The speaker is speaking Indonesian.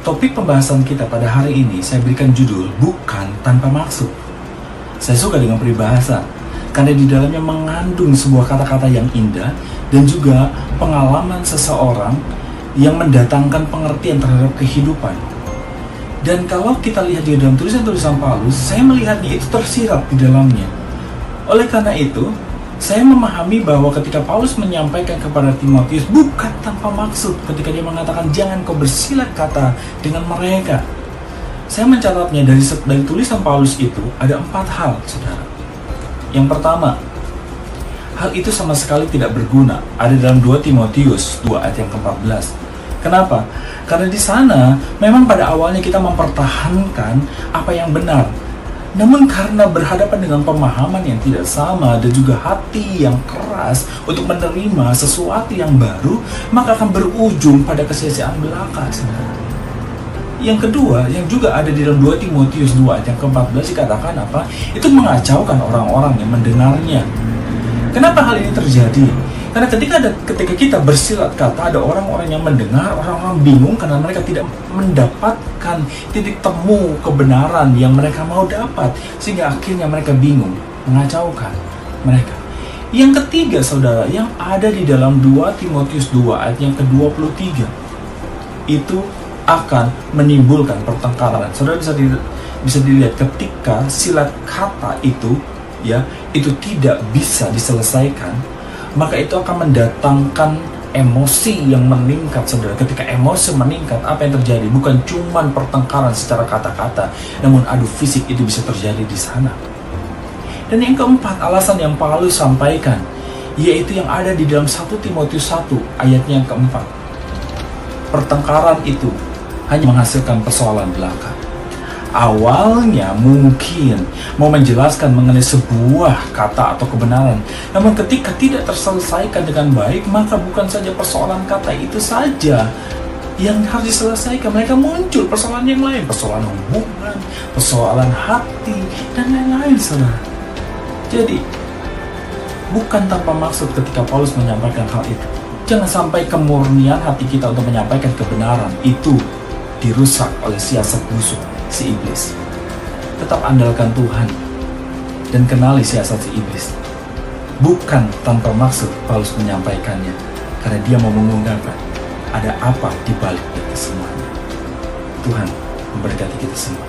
Topik pembahasan kita pada hari ini saya berikan judul Bukan Tanpa Maksud. Saya suka dengan peribahasa karena di dalamnya mengandung sebuah kata-kata yang indah dan juga pengalaman seseorang yang mendatangkan pengertian terhadap kehidupan. Dan kalau kita lihat di dalam tulisan-tulisan Paulus, saya melihatnya itu tersirat di dalamnya. Oleh karena itu, saya memahami bahwa ketika Paulus menyampaikan kepada Timotius bukan tanpa maksud ketika dia mengatakan jangan kau bersilat kata dengan mereka. Saya mencatatnya dari tulisan Paulus itu ada 4 hal, saudara. Yang pertama, hal itu sama sekali tidak berguna. Ada dalam 2 Timotius 2 ayat yang ke-14. Kenapa? Karena di sana memang pada awalnya kita mempertahankan apa yang benar. Namun karena berhadapan dengan pemahaman yang tidak sama dan juga hati yang keras untuk menerima sesuatu yang baru, maka akan berujung pada kesia-siaan belaka. Yang kedua, yang juga ada di dalam 2 Timotius 2 ayat yang ke-14 dikatakan apa? Itu mengacaukan orang-orang yang mendengarnya. Kenapa hal ini terjadi? Karena ketika kita bersilat kata, ada orang-orang yang mendengar, orang-orang bingung karena mereka tidak mendapatkan titik temu kebenaran yang mereka mau dapat, sehingga akhirnya mereka bingung, mengacaukan mereka. Yang ketiga, saudara, yang ada di dalam 2 Timotius 2 ayat yang ke-23, itu akan menimbulkan pertengkaran. Saudara bisa dilihat ketika silat kata itu, ya, itu tidak bisa diselesaikan, maka itu akan mendatangkan emosi yang meningkat, saudara. Ketika emosi meningkat, apa yang terjadi? Bukan cuma pertengkaran secara kata-kata, namun adu fisik itu bisa terjadi di sana. Dan yang keempat, alasan yang Paulus sampaikan, yaitu yang ada di dalam 1 Timotius 1 ayatnya yang keempat. Pertengkaran itu hanya menghasilkan persoalan belaka. Awalnya mungkin mau menjelaskan mengenai sebuah kata atau kebenaran, namun ketika tidak terselesaikan dengan baik, maka bukan saja persoalan kata itu saja yang harus diselesaikan. Mereka muncul persoalan yang lain, persoalan hubungan, persoalan hati, dan lain-lain, saudara. Jadi, bukan tanpa maksud ketika Paulus menyampaikan hal itu. Jangan sampai kemurnian hati kita untuk menyampaikan kebenaran itu dirusak oleh siasat busuk si iblis. Tetap andalkan Tuhan dan kenali siasat si iblis. Bukan tanpa maksud Paulus menyampaikannya, karena dia mau mengungkapkan ada apa di balik itu semuanya. Tuhan memberkati kita semua.